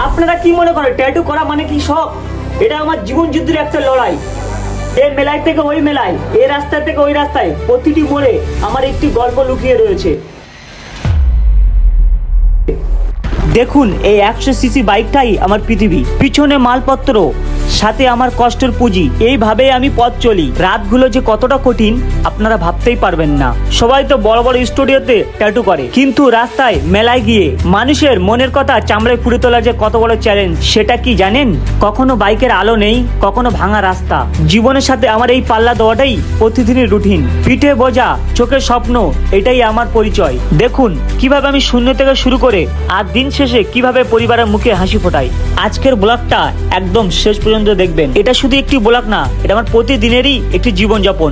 আপনারা কি মনে করেন ট্যাটু করা মানে কি শখ? এটা আমার জীবন যুদ্ধের একটা লড়াই। এই মেলায় থেকে ওই মেলায়, এই রাস্তা থেকে ওই রাস্তায়, প্রতিটি মোড়ে আমার একটি গল্প লুকিয়ে রয়েছে। দেখুন, এই 100 সিসি বাইকটাই আমার পৃথিবী। পিছনে মালপত্র, সাথে আমার কষ্টের পুঁজি। এইভাবেই আমি পথ চলি। রাতগুলো যে কতটা কঠিন আপনারা ভাবতেই পারবেন না। সবাই তো বড় বড় স্টুডিওতে ট্যাটু করে, কিন্তু রাস্তায় মেলায় গিয়ে মানুষের মনের কথা চামড়ায় ফুটে তোলা যে কত বড় চ্যালেঞ্জ, সেটা কি জানেন? কখনো বাইকের আলো নেই, কখনো ভাঙা রাস্তা। জীবনের সাথে আমার এই পাল্লা দেওয়াটাই প্রতিদিনের রুটিন। পিঠে বোঝা, চোখের স্বপ্ন, এটাই আমার পরিচয়। দেখুন কিভাবে আমি শূন্য থেকে শুরু করে আর দিন শেষে কিভাবে পরিবারের মুখে হাসি ফোটাই। আজকের ব্লগটা একদম শেষ পর্যন্ত দেখবেন। এটা শুধু একটি ব্লগ না, এটা আমার প্রতিদিনেরই একটি জীবনযাপন।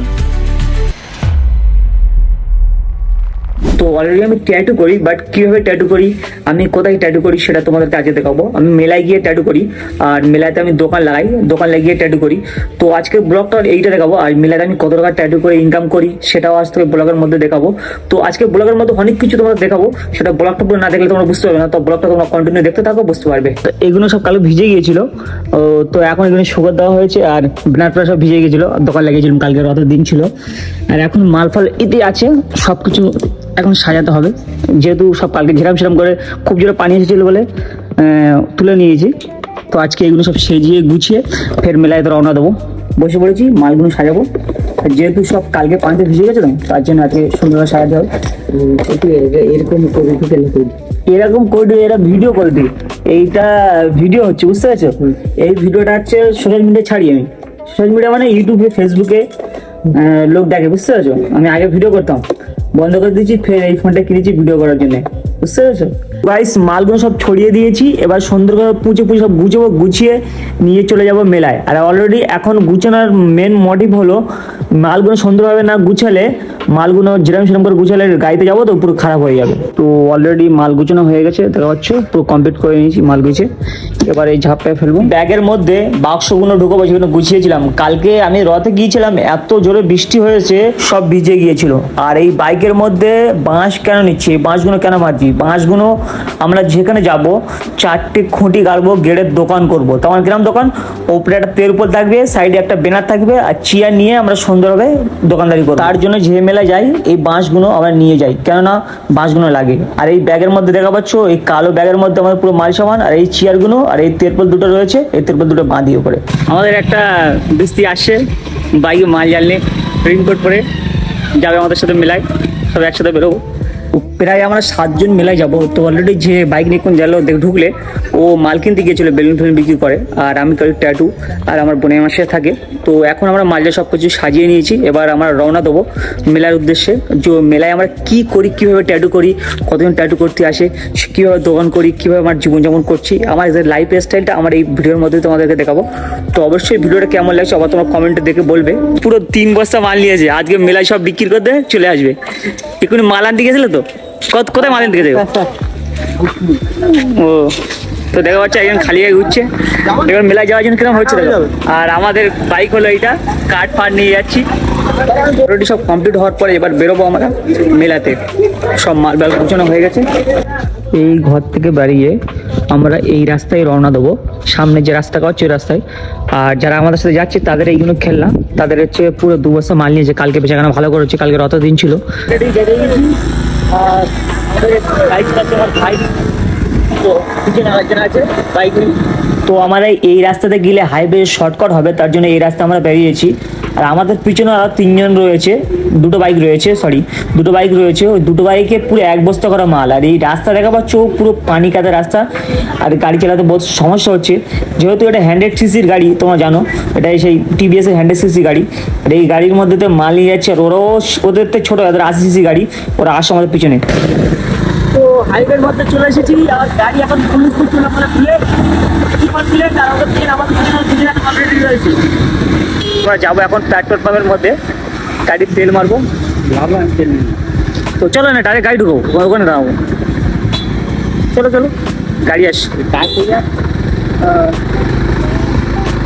তো অলরেডি আমি ট্যাটু করি, বাট কিভাবে ট্যাটু করি, আমি কোথায় ট্যাটু করি সেটা তোমাদেরকে আজকে দেখাবো। আমি মেলায় গিয়ে ট্যাটু করি, আর মেলাতে আমি দোকান লাগাই, দোকান লাগিয়ে ট্যাটু করি। তো আজকে ব্লগটা এইটা দেখাবো, আর মেলাতে আমি কত টাকা ট্যাটু করে ইনকাম করি সেটাও আজ থেকে ব্লগের মধ্যে দেখাবো। তো আজকে ব্লগের মধ্যে অনেক কিছু তোমাদের দেখাবো, সেটা ব্লগটা পুরো না দেখলে তোমরা বুঝতে পারবে না। তো ব্লগটা তোমরা কন্টিনিউ দেখতে থাকো, বুঝতে পারবে। তো এগুলো সব কালো ভিজে গিয়েছিল, তো এখন এগুলো সুগার দেওয়া হয়েছে, আর ব্যানার প্রায় সব ভিজে গিয়েছিল। দোকান লাগিয়েছিলাম, কালকে রাতের দিন ছিল। আর এখন মাল ফাল ইতি আছে, সব কিছু এখন সাজাতে হবে। যেহেতু সব কালকে ঝেরাম সেরাম করে খুব জোরে পানি এসেছিল বলে তুলে নিয়েছি। তো আজকে এগুলো সব সেজিয়ে গুছিয়ে ফের মেলায় তো রওনা দেবো। বসে পড়েছি, মালগুলো সাজাবো। যেহেতু সব কালকে পানিতে ভিজে গেছে, তো তার জন্য আজকে সুন্দরভাবে সাজাতে হবে। এরকম এরকম করে দিই, এরা ভিডিও করে দিই। এইটা ভিডিও হচ্ছে, বুঝতে পারছো? এই ভিডিওটা হচ্ছে সোশ্যাল মিডিয়ায় ছাড়ি আমি। সোশ্যাল মিডিয়া মানে ইউটিউবে, ফেসবুকে লোক দেখে, বুঝতে পারছো? আমি আগে ভিডিও করতাম, বন্ধ করে দিয়েছি, ফের এই ফোনটা কিনেছি ভিডিও করার জন্য, বুঝতে পেরেছো? গাইস, মালগুলো সব ছড়িয়ে দিয়েছি, এবার সুন্দরভাবে পুঁছে সব গুছিয়ে নিয়ে চলে যাব মেলায়। আর অলরেডি এখন গুছানোর মেন মোটিভ হলো, মালগুলো সুন্দরভাবে না গুছালে, মালগুলো যেরকম সেরকম করে গুছালে গাড়িতে যাবো তো পুরো খারাপ হয়ে যাবে। তো অলরেডি মাল গুছানো হয়ে গেছে, দেখা পাচ্ছ, পুরো কমপ্লিট করে নিয়েছি মাল গুছিয়ে। এবার এই ঝাপটায় ফেলবো। ব্যাগের মধ্যে বাক্সগুলো ঢুকাবো, যেগুলো গুছিয়েছিলাম। কালকে আমি রথে গিয়েছিলাম, এত জোরে বৃষ্টি হয়েছে, সব ভিজে গিয়েছিল। আর এই বাইকের মধ্যে বাঁশ কেন নিচ্ছি, এই বাঁশগুলো কেন মারছি? বাঁশগুলো আমরা যেখানে যাব 4টে খুঁটি গাড়বো, গেটের দোকান করবো। তখন কিরম দোকান? ওপরে একটা তেরপল থাকবে, সাইডে একটা ব্যানার থাকবে, আর চেয়ার নিয়ে আমরা সুন্দরভাবে দোকানদারি করবো। তার জন্য যে মেলায় যাই, এই বাঁশগুলো আমরা নিয়ে যাই, কেননা বাঁশগুলো লাগে। আর এই ব্যাগের মধ্যে দেখা পাচ্ছ, এই কালো ব্যাগের মধ্যে আমার পুরো মাল সামান, আর এই চেয়ারগুলো আর এই তেরপল দুটো রয়েছে, এই তেরপল দুটো বাঁধিয়ে করে। আমাদের একটা বৃষ্টি আসছে, বাইকে মাল জানলে রেইনকোট পরে যাবে আমাদের সাথে মেলায়, সব একসাথে বেরোবো। প্রায় আমরা 7 জন মেলায় যাবো। তো অলরেডি যে বাইক নিয়ে কোন গেল ঢুকলে, ও মাল কিনতে গিয়েছিল, বেলুন ফেলুন বিক্রি করে, আর আমি করি ট্যাটু, আর আমার বোনের আমার সাথে থাকে। তো এখন আমরা মালটা সব কিছু সাজিয়ে নিয়েছি, এবার আমরা রওনা দেবো মেলার উদ্দেশ্যে। যে মেলায় আমরা কি করি, কীভাবে ট্যাটু করি, কতজন ট্যাটু করতে আসে, কীভাবে দোকান করি, কীভাবে আমার জীবনযাপন করছি, আমার লাইফ স্টাইলটা আমার এই ভিডিওর মধ্যে তোমাদেরকে দেখাবো। তো অবশ্যই ভিডিওটা কেমন লাগছে আবার তোমার কমেন্টে দেখে বলবে। পুরো 3 বস্তা মাল নিয়েছে, আজকে মেলায় সব বিক্রি করতে চলে আসবে। এখনই মাল আনতে গেছিলো তো, কোথায় মাল আনতে গেছে? ও, তো দেখা যাচ্ছে একজন খালি গায়ে ঘুরছে। এবার মেলায় যাওয়ার জন্য কিরকম হচ্ছে দেখো। আর আমাদের বাইক হলো এইটা, কাঠ ফাট নিয়ে যাচ্ছি। অলরেডি সব কমপ্লিট হওয়ার পরে এবার বেরোবো আমরা মেলাতে। সব মাল ব্যাগ গুছানো হয়ে গেছে। এই ঘর থেকে বেরিয়ে আমরা এই রাস্তায় রওনা দেবো, সামনে যে রাস্তা হচ্ছে ওই রাস্তায়। আর যারা আমাদের সাথে যাচ্ছে তাদের এইগুলো খেলনা, তাদের হচ্ছে পুরো 2 বস্তা মাল নিয়েছে। কালকে বেচাকেনা ভালো করেছে, কালকে রথের দিন ছিল। তো আমরা এই রাস্তাতে গেলে হাইওয়ে শর্টকাট হবে, তার জন্য এই রাস্তা আমরা বেরিয়েছি। আর আমাদের পিছনে আরো 3 জন রয়েছে, 2টো বাইক রয়েছে, দুটো বাইক রয়েছে। ওই 2টো বাইকে পুরো 1 বস্তা করা মাল। আর এই রাস্তা দেখা পাচ্ছ পুরো পানি কাদা রাস্তা, আর গাড়ি চালাতে বহুত সমস্যা হচ্ছে। যেহেতু এটা 100 সিসির গাড়ি, তোমরা জানো এটা সেই টিভিএস এর 100 সিসি গাড়ি। আর এই গাড়ির মধ্যে তো মাল নিয়ে যাচ্ছে, আর ওরাও ওদের তো ছোটো, ওদের 80 সিসি গাড়ি, ওরা আসে আমাদের পিছনে। তো হাইওয়ের মধ্যে চলে এসেছি, আর গাড়ি এখন পুলিশ আমরা যাবো এখন পেট্রোল পাম্পের মধ্যে, গাড়ির তেল মারবো। তো চলো না, ডাইরেক্ট গাড়ি ঢুকবো, ওখানে দাঁড়াবো। চলো গাড়ি আসি।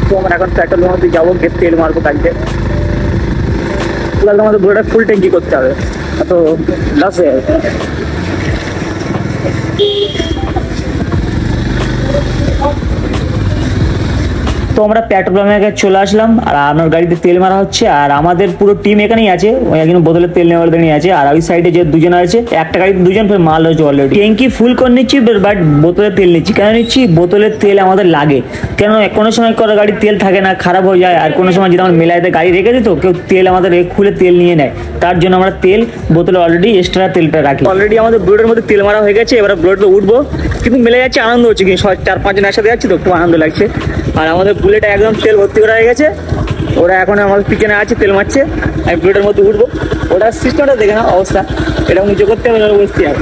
তো আমরা এখন পেট্রোল পাম্পে যাবো, গিয়ে তেল মারবো গাড়িতে। আমাদের পুরোটা ফুল ট্যাঙ্কি করতে হবে, তো 10,000। তো আমরা পেট্রোল পাম্পে চলে আসলাম আর আমার গাড়িতে তেল মারা হচ্ছে আর আমাদের পুরো টিম এখানেই আছে, একজন বোতলে তেল নেওয়ার দাঁড়িয়ে আছে আর ওই সাইডে যে দুজন আছে একটা গাড়িতে দুজন ফের মাল রয়েছে অলরেডি। ট্যাঙ্কি ফুল করে নিচ্ছি বাট বোতলে তেল নিচ্ছি। কেন নিচ্ছি? বোতলের তেল আমাদের লাগে, কেন কোনো সময় কোনো গাড়ির তেল থাকে না, খারাপ হয়ে যায়। আর কোনো সময় যদি আমার মেলাইতে গাড়ি রেখে দিত কেউ তেল আমাদের খুলে তেল নিয়ে নেয়, তার জন্য আমরা তেল বোতলে অলরেডি এক্সট্রা তেলটা রাখি। অলরেডি আমাদের ব্লোডের মধ্যে তেল মারা হয়ে গেছে, এবার ব্লোডে উঠবো, কিন্তু মেলে যাচ্ছে আনন্দ হচ্ছে, কিন্তু 4-5 জন একসাথে যাচ্ছি তো খুব আনন্দ লাগছে। আর আমাদের বুলেটে একদম তেল ভর্তি করা হয়ে গেছে, ওরা এখন আমাদের পিছনে আছে তেল মারছে, আমি বুলেটের মধ্যে উঠবো। ওটা সিস্টেমটা দেখে না অবস্থা, এটা উঁচু করতে হবে বসতে আর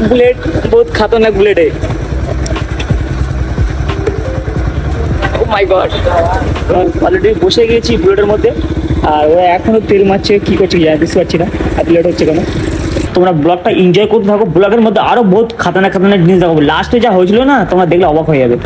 বুলেট বহুত খাতরনাক বুলেটে। ও মাই গড, অলরেডি বসে গিয়েছি বুলেটের মধ্যে আর ওরা এখনো তেল মারছে, কি করছে বুঝতে পারছি না আর লেট হচ্ছে কেন। তোমরা ব্লগটা এনজয় করতে থাকো, ব্লগের মধ্যে আরো বহুত খাতারনাক জিনিস দেখাবো। লাস্টে যা হয়েছিল না তোমরা দেখলে অবাক হয়ে যাবে।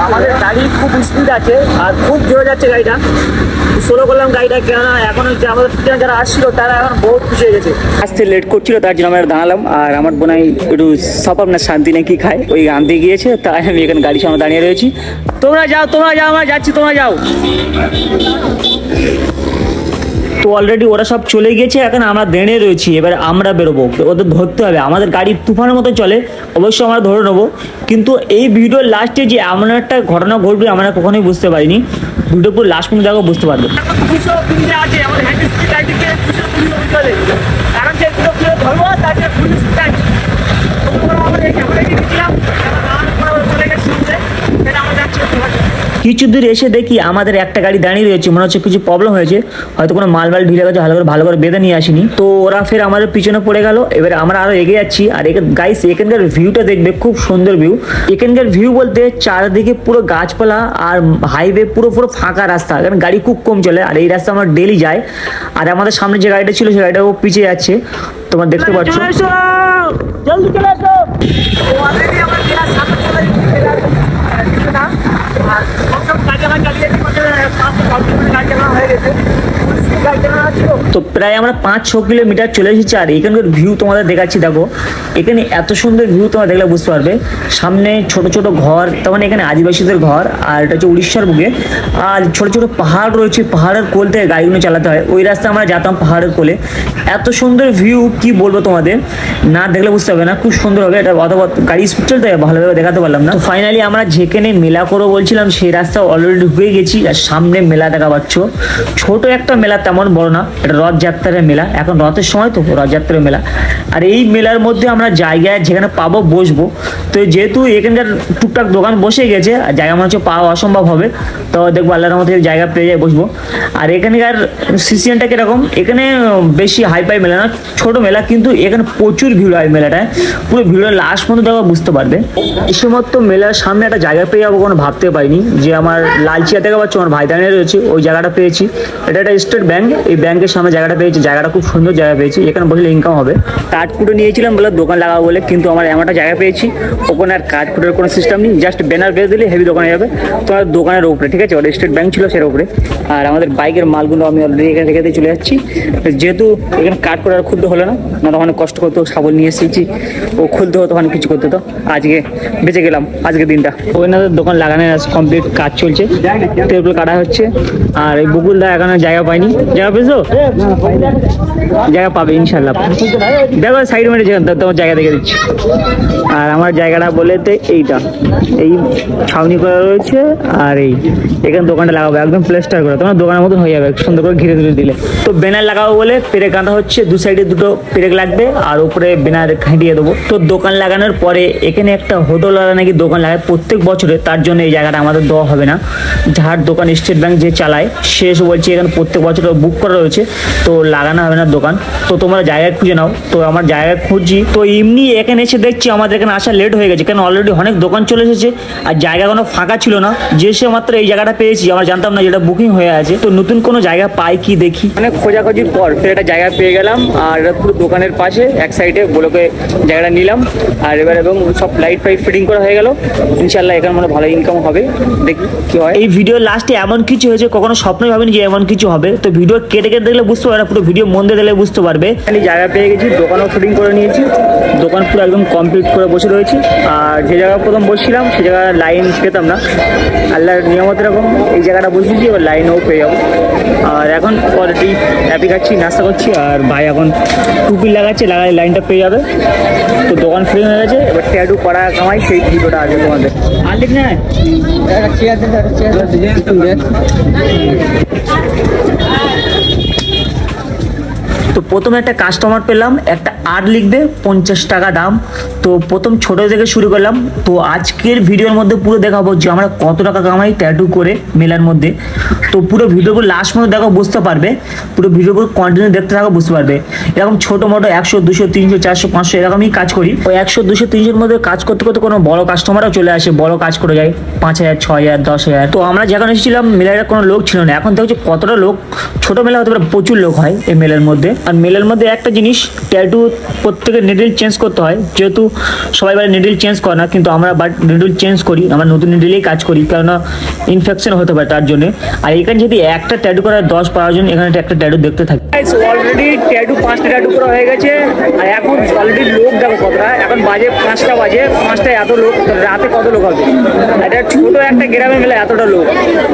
আমাদের গাড়ি খুব স্পিড আছে আর খুব জোরে যাচ্ছে গাড়িটা। সোলো করলাম গাড়িটা, কেননা এখন যে আমাদের পিছনে যারা আসছিল তারা এখন বহুত খুশি হয়ে গেছে। আসতে লেট করছিল তার জন্য আমরা দাঁড়ালাম আর আমার বোনাই একটু সব আপনার শান্তি নাকি খায়, ওই আনতে গিয়েছে, তাই আমি এখানে গাড়ির সামনে দাঁড়িয়ে রয়েছি। তোমরা যাও আমরা যাচ্ছি, তোমরা যাও। তো অলরেডি ওরা সব চলে গেছে, এখন আমরা দাঁড়িয়ে রয়েছি, এবার আমরা বেরোবো, ওদের ধরতে হবে। আমাদের গাড়ি তুফানের মতো চলে, অবশ্যই আমরা ধরে নেবো। কিন্তু এই ভিডিওর লাস্টে যে এমন একটা ঘটনা ঘটবে আমরা কখনোই বুঝতে পারিনি, ভিডিও পুরো লাস্ট পর্যন্ত দেখো বুঝতে পারবে। কিছু দূর এসে দেখি আমাদের একটা গাড়ি দাঁড়িয়ে রয়েছে, মনে হচ্ছে কিছু প্রবলেম হয়েছে, হয়তো কোনো মাল ঢিলে গেছে, ভালো করে বেঁধে নিয়ে আসিনি। তো ওরা ফের আমাদের পিছনে পড়ে গেল, এবার আমরা আরো এগিয়ে যাচ্ছি। আর গাইস এখানকার ভিউটা দেখবে, খুব সুন্দর ভিউ। এখানকার ভিউ বলতে চারদিকে পুরো গাছপালা আর হাইওয়ে, পুরো ফাঁকা রাস্তা, কারণ গাড়ি খুব কম চলে আর এই রাস্তা আমরা ডেলি যাই। আর আমাদের সামনে যে গাড়িটা ছিল সেই গাড়িটাও পিছিয়ে যাচ্ছে, তোমরা দেখতে পাচ্ছ। জলদি চলে আসো। তো প্রায় আমরা 5-6 কিলোমিটার চলে এসেছি আর এখানকার ভিউ তোমাদের দেখাচ্ছি। দেখো এখানে এত সুন্দর ভিউ, তোমরা দেখলে বুঝতে পারবে। সামনে ছোট ছোট ঘর, তার মানে এখানে আদিবাসীদের ঘর, আর এটা হচ্ছে উড়িষ্যার বুকে। আর ছোট ছোট পাহাড় রয়েছে, পাহাড়ের কোল থেকে গাড়িগুলো চালাতে হয়, ওই রাস্তা আমরা যেতাম পাহাড়ের কোলে। এত সুন্দর ভিউ কি বলবো তোমাদের, না দেখলে বুঝতে হবে না, খুব সুন্দর হবে এটা। অথবা গাড়ি স্পিড চলতে ভালোভাবে দেখাতে পারলাম না। ফাইনালি আমরা যেখানে মেলা করবো বলছিলাম সেই রাস্তা অলরেডি ঢুকে গেছি আর সামনে মেলা দেখা পাচ্ছ। ছোট একটা মেলা, তেমন বড় না, এটা রথযাত্রার মেলা, এখন রথের সময় তো রথযাত্রার মেলা। আর এই মেলার মধ্যে আমরা জায়গায় যেখানে পাবো বসবো, তো যেহেতু এখানকার টুকটাক দোকান বসে গেছে আর জায়গা মনে হচ্ছে পাওয়া অসম্ভব হবে, তো দেখবো আল্লাহর মধ্যে জায়গা পেয়ে যায় বসবো। আর এখানকার সিস্টেমটা কিরকম, এখানে বেশি হাইফাই মেলা না, ছোট মেলা, কিন্তু এখানে প্রচুর ভিড় হয় মেলাটায়, পুরো ভিড়ের লাস্ট পর্যন্ত দেখো বুঝতে পারবে। এই সমস্ত মেলার সামনে একটা জায়গা পেয়ে যাবো কোনো ভাবতে পারিনি, যে আমার লাল চেয়ার দেখা পাচ্ছ আমার ভাই দাঁড়িয়ে রয়েছে, ওই জায়গাটা পেয়েছি। এটা একটা স্টেট ব্যাংক, এই ব্যাংকের সামনে জায়গাটা পেয়েছি, জায়গাটা খুব সুন্দর জায়গা পেয়েছি, এখানে বসলে ইনকাম হবে। কাঠকুটো নিয়েছিলাম বলে দোকান লাগাবো বলে, কিন্তু আমার এমন একটা জায়গা পেয়েছি ওখানে আর কাঠকুটোর কোনো সিস্টেম নেই, জাস্ট ব্যানার বেঁধে দিলে হেভি দোকানে যাবে তোমার দোকানের উপরে, ঠিক আছে? ওটা স্টেট ব্যাংক ছিল সের উপরে। আর আমাদের বাইকের মালগুলো আমি অলরেডি এখানে রেখে দিয়ে চলে যাচ্ছি, যেহেতু এখানে কাঠ করে আর খুলতে হলো না, ওখানে কষ্ট করতে শাবল নিয়ে এসেছি, ও খুলতে হতো, ওখানে কিছু করতে হতো। আজকে বেঁচে গেলাম আজকে দিনটা। ওনাদের দোকান লাগানোর কমপ্লিট কাজ চলছে, টেবিল কাটা হচ্ছে। আর এই বকুলদা এখনো জায়গা পাইনি, জায়গা পেয়েছো? জায়গা পাবে ইনশাল্লাহ, দেখো সাইড মেরেছে তোমার জায়গা দেখে দিচ্ছি। আর আমার জায়গাটা বলেতে এইটা, এই ছাউনি করা রয়েছে আর এই এখানে দোকানটা লাগাবো একদম প্লাস্টার করে, তোমার দোকানের মতন হয়ে যাবে সুন্দর করে ঘিরে ঘিরে দিলে। তো ব্যানার লাগাবো বলে পেরেক আঁধা হচ্ছে, দু সাইডে দুটো পেরেক লাগবে আর উপরে ব্যানার খাঁটিয়ে দেবো। তো দোকান লাগানোর পরে এখানে একটা হোটেলওয়ালা নাকি দোকান লাগায় প্রত্যেক বছরে, তার জন্য এই জায়গাটা আমাদের দেওয়া হবে না। যার দোকান স্টেট ব্যাংক যে চালায় সে এসে বলছে এখানে প্রত্যেক বছর বুক করা রয়েছে, তো লাগানো হবে না দোকান। তো তোমরা জায়গায় খুঁজে নাও। তো আমার জায়গায় খুঁজছি, তো এমনি এখানে এসে দেখছি আমাদের এখানে আসা লেট হয়ে গেছে, কেন অলরেডি অনেক দোকান চলে এসেছে আর জায়গা কোনো ফাঁকা ছিল না। যে সে মাত্র এই জায়গাটা পেয়েছি, আমরা জানতাম না যেটা বুকিং হয়ে আছে। তো নতুন কোনো জায়গা পাই কি দেখি, অনেক খোঁজাখুঁজির পর ফের একটা জায়গা পেয়ে গেলাম। আর এটা পুরো দোকানের পাশে এক সাইডে বলোকে জায়গাটা নিলাম। আর এবার এবং সব লাইট ফাইট ফিটিং করা হয়ে গেল। ইনশাল্লাহ এখানে মানে ভালো ইনকাম হবে, দেখি কি হয়। এই ভিডিও লাস্টে এমন কিছু হয়েছে কখনো স্বপ্নই ভাবিনি যে এমন কিছু হবে। তো ভিডিও কেটে কেটে দেখলে বুঝতে পারবে, পুরো ভিডিও মন দিয়ে দেখলে বুঝতে পারবে। আমি জায়গা পেয়ে গেছি, দোকানও ফিটিং করে নিয়েছি, দোকান পুরো একদম কমপ্লিট করে বসে রয়েছি। আর যে জায়গা প্রথম বসছিলাম সে জায়গায় লাইন পেতাম না, আল্লাহর নিয়মত এরকম এই জায়গাটা বসেছি, এবার লাইনও পেয়ে যাবো। আর এখন অলরেডি হ্যাপি খাচ্ছি, নাস্তা করছি। আর ভাই এখন টুপি লাগাচ্ছে, লাগালে লাইনটা পেয়ে যাবে। তো দোকান ফ্রি হয়ে গেছে, এবার ট্যাটু করা কামাই সেই ভিডিওটা আছে তোমাদের। আর লিখ না তো প্রথমে একটা কাস্টমার পেলাম, একটা আর্ট লিখবে 50 টাকা দাম। তো প্রথম ছোট থেকে শুরু করলাম। তো আজকের ভিডিওর মধ্যে পুরো দেখাবো যে আমরা কত টাকা কামাই ট্যাটু করে মেলার মধ্যে। তো পুরো ভিডিওগুলো লাস্ট মধ্যে দেখো, বুঝতে পারবে। পুরো ভিডিওগুলো কন্টিনিউ দেখতে থাকো, বুঝতে পারবে। এরকম ছোটো মোটো 100, 200, 300, 400, 500 এরকমই কাজ করি। ওই 100, 200, 300-র মধ্যে কাজ করতে করতে কোনো বড় কাস্টমারও চলে আসে, বড় কাজ করে যায় 5000, 6000, 10000। তো আমরা যখন এসেছিলাম মেলায় কোনো লোক ছিল না, এখন দেখছি কতটা লোক। ছোট মেলা হতে পারে, প্রচুর লোক হয় এই মেলার মধ্যে। আর মেলার মধ্যে একটা জিনিস, ট্যাটু প্রত্যেকের নিডল চেঞ্জ করতে হয়। যেহেতু সবাই বারে নিডল চেঞ্জ করে না, কিন্তু আমরা বাট নিডল চেঞ্জ করি, আমরা নতুন নিডলেই কাজ করি, কেননা ইনফেকশন হতে পারে তার জন্য। আর এখানে যদি একটা ট্যাটু করার 10-12 জন এখানে একটা ট্যাটু দেখতে থাকে। অলরেডি ট্যাটু 5টা ট্যাটু করা হয়ে গেছে। আর এখন অলরেডি লোক দেখো কতটা, এখন বাজে 5টা বাজে, 5টায় এত লোক, রাতে কত লোক হবে। এটা ছোট একটা গ্রামে মেলা এতটা লোক,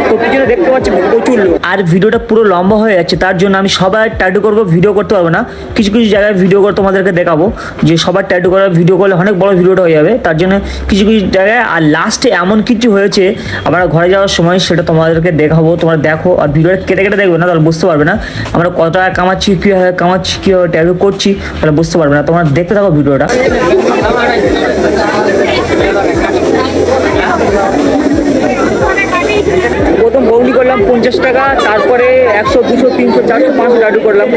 তো পিছনে দেখতে পাচ্ছি প্রচুর লোক। আর ভিডিওটা পুরো লম্বা হয়ে যাচ্ছে, তার জন্য আমি সবাই ট্যাটু করবো, ভিডিও করতে পারবো না। কিছু কিছু জায়গায় ভিডিও করে তোমাদেরকে দেখাবো, যে সবার ট্যাটু করার ভিডিও করলে অনেক বড় ভিডিওটা হয়ে যাবে, তার জন্য কিছু কিছু জায়গায়। আর লাস্টে এমন কিছু হয়েছে আমরা ঘরে যাওয়ার সময়, সেটা তোমাদেরকে দেখাবো, তোমরা দেখো। আর ভিডিওটা কেটে কেটে দেখবে না, তাহলে বুঝতে পারবে না আমরা কত টাকা কামাচ্ছি, কীভাবে কামাচ্ছি, কীভাবে ট্যাটু করছি, তাহলে বুঝতে পারবে না। তোমরা দেখতে থাকো ভিডিওটা। প্রথম বৌনি করলাম 50 টাকা, তারপরে 100, 200, 300, 400, 500 ট্যাটু করলাম।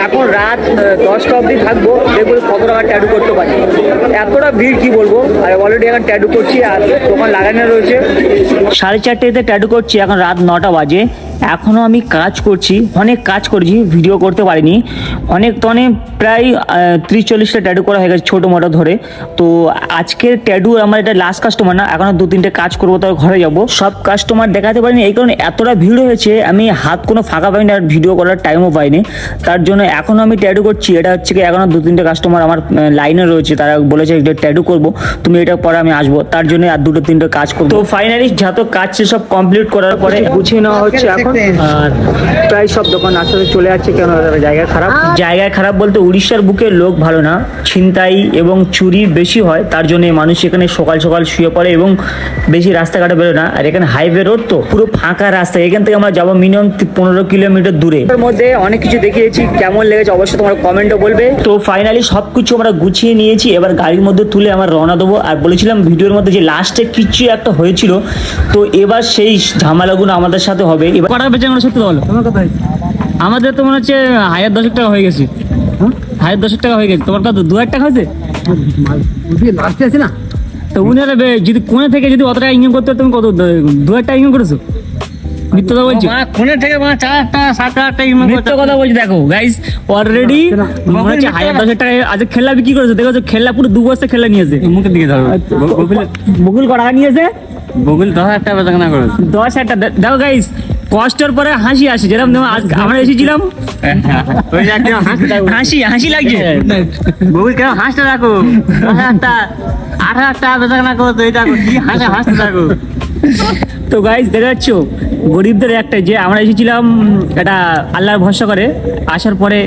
এখন রাত 10টা অবধি থাকবো, দেখবো কত টাকা ট্যাটু করতে পারি। এতটা ভিড় কি বলবো। আর অলরেডি এখন ট্যাটু করছি, আর দোকান লাগানো রয়েছে। 4:30তে ট্যাটু করছি, এখন রাত 9টা বাজে। এখনও আমি কাজ করছি, অনেক কাজ করেছি, ভিডিও করতে পারিনি। অনেক তো অনেক প্রায় 30-40টা ট্যাটু করা হয়ে গেছে ছোটো মোটো ধরে। তো আজকের ট্যাটু আমার এটা লাস্ট কাস্টমার না, এখনও 2-3টে কাজ করবো, তার ঘরে যাব। সব কাস্টমার দেখাতে পারিনি, এই কারণে এতটা ভিড় হয়েছে, আমি হাত কোনো ফাঁকা পাইনি আর ভিডিও করার টাইমও পাইনি। তার জন্য এখনও আমি ট্যাটু করছি। এটা হচ্ছে কি, এখনও 2-3টে কাস্টমার আমার লাইনে রয়েছে, তারা বলেছে এটা ট্যাটু করবো, তুমি এটা পরে আমি আসবো, তার জন্য আর 2-3টে কাজ করবো। তো ফাইনালি যত কাজ সব কমপ্লিট করার পরে গুছিয়ে নেওয়া হচ্ছে এখন। আর প্রায় সব দোকান আস্তে চলে যাচ্ছে, কেন জায়গায় খারাপ বলতে উড়িষ্যার বুকে লোক ভালো না, ছিনতাই এবং চুরি বেশি হয়, তার জন্য মানুষ এখানে সকাল সকাল শুয়ে পড়ে এবং বেশি রাস্তাঘাটে বেরোয় না। আর এখানে হাইওয়ে রোড, তো পুরো ফাঁকা রাস্তা। এখান থেকে আমরা যাবো মিনিমাম 15 কিলোমিটার দূরে। এর মধ্যে অনেক কিছু দেখিয়েছি, কেমন লেগেছে অবশ্যই তোমরা কমেন্টও বলবে। তো ফাইনালি সব কিছু আমরা গুছিয়ে নিয়েছি, এবার গাড়ির মধ্যে তুলে আমরা রওনা দেবো। আর বলেছিলাম ভিডিওর মধ্যে যে লাস্টে কিছু একটা হয়েছিল, তো এবার সেই ঝামেলাগুলো আমাদের সাথে হবে। এবার কটার বেঁচে আমরা সত্যি বলো, আমাদের তো মনে হচ্ছে 1010 টাকা হয়ে গেছে। 1010 টাকা হয়ে গেছে, তোমার কত 2000 টাকা হয়েছে লাস্টে আছে না? তো উনারা যদি কোনে থেকে যদি অত টাকা ইনকাম করতে, তুমি কত 2000 টাকা ইনকাম করেছো? মিথ্যা কথা বলছি, কোনে থেকে 4-7 টাকা ইনকাম করতে কথা বলছি। দেখো গাইস, অলরেডি মনে হচ্ছে 1010 টাকা আজকে খেলা বিক্রি করেছে। দেখো খেলা পুরো 2 বস্তা খেলা নিয়েছে, মুখের দিকে ধরো। বকুল কত টাকা নিয়েছে? বকুল 10,000 টাকা বেচা কেনা করেছে। 10,000 টাকা। দেখো গাইস, কষ্টের পরে হাসি আসে, যেরকম আমরা এসেছিলাম হাসি লাগছে। বকুল কেন হাসতে থাকো, 8,000 টাকা বেচা কেনা করো, তো এটা কি হাসতে থাকো। তো গাইস দেখাচ্ছ গরিবদের একটা, যে আমরা এসেছিলাম এটা আল্লাহর ভরসা করে, আসার পরে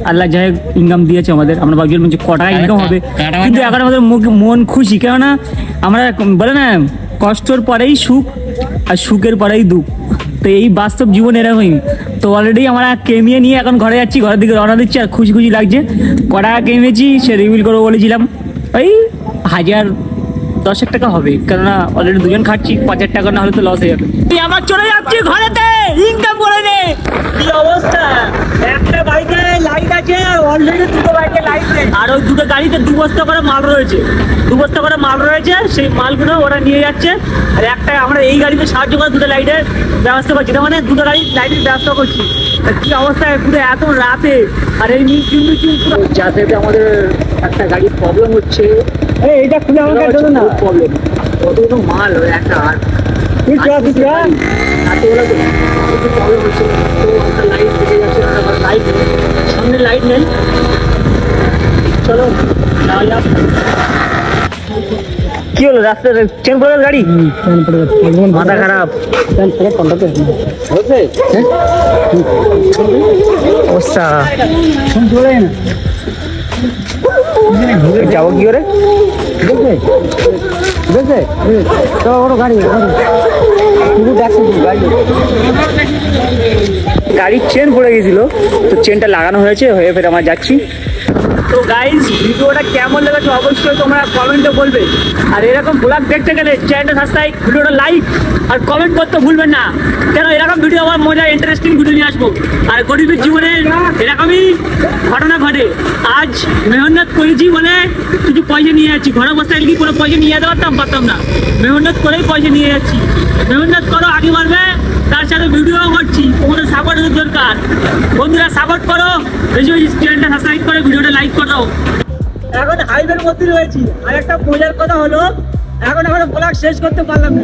আল্লাহ যাই ইনকাম দিয়েছে আমাদের। আমরা ভাবছিলাম যে ক টাকা ইনকাম হবে, কিন্তু এখন আমাদের মন খুশি, কেননা আমরা বলে না কষ্টর পরেই সুখ আর সুখের পরেই দুঃখ। তো এই বাস্তব জীবন এরকমই। তো অলরেডি আমরা কেমিয়ে নিয়ে এখন ঘরে যাচ্ছি, ঘরের দিকে রওনা দিচ্ছি। আর খুশি খুশি লাগছে। ক টাকা কেমিয়েছি সে রিভিল করবো বলেছিলাম, ওই 1010 টাকা হবে, কেননা অলরেডি 2জন খাচ্ছি। 5,000 টাকা না হলে তো লস হয়ে যাবে। আমার চলে যাচ্ছি ঘরেতে, ইনকাম করে নে। কি অবস্থা, একটা বাইক রয়েছে অলরেডি দুটো গাড়িতে লাইট নেই, আর ওই দুটো গাড়িতে 2 বস্তা করে মাল রয়েছে, 2 বস্তা করে মাল রয়েছে, সেই মালগুলো ওরা নিয়ে যাচ্ছে। আর একটা আমরা এই গাড়িতে সাহায্য করে দুটো লাইটের ব্যবস্থা করছি, তার মানে দুটো গাড়ির লাইটের ব্যবস্থা করছি। কি অবস্থায় পুরো এত রাতে, আর এই মিউজিক পুরো যাতে আমাদের একটা গাড়ির প্রবলেম হচ্ছে। এইটা খুলে আমাকে জন্য না প্রবলেম, কতগুলো মাল ওই একটা আর প্রবলেম হচ্ছে। তো একটা লাইট থেকে যাচ্ছে, লাইট সামনে লাইট নেই, চলো যাওয়া যাক। কি হলো রাস্তায় চেন পড়ে গেল গাড়ি? মাথা খারাপ অবস্থা, যাবো কি করে? গাড়ির চেন পড়ে গেছিল, তো চেনটা লাগানো হয়েছে, হয়ে ফের আমরা যাচ্ছি। তো গাইজ ভিডিওটা কেমন লেগেছে অবশ্যই তোমরা কমেন্টে বলবে, আর এরকম ব্লগ দেখতে গেলে চ্যানেলটা সাবস্ক্রাইব, ভিডিওটা লাইক আর কমেন্ট করতে ভুলবেন না, কেন এরকম ভিডিও আমার মজা ইন্টারেস্টিং ভিডিও নিয়ে আসবো। আর গরিবের জীবনে এরকমই ঘটনা ঘটে, আজ মেহনত করেছি বলে কিছু পয়সা নিয়ে যাচ্ছি, ঘরে বসে কি কোনো পয়সা নিয়ে যেতে পারতাম না, মেহনত করেই পয়সা নিয়ে যাচ্ছি। মেহনত করো, আগে বাড়বে, তার সাথে ভিডিও করছি, তোমাদের সাপোর্টের দরকার। বন্ধুরা সাপোর্ট করো, চ্যানেলটা সাবস্ক্রাইব করে ভিডিওটা লাইক করো। এখন হাইওয়ের মধ্যে রয়েছি, আর একটা মজার কথা হলো এখন ব্লগ শেষ করতে পারলাম না।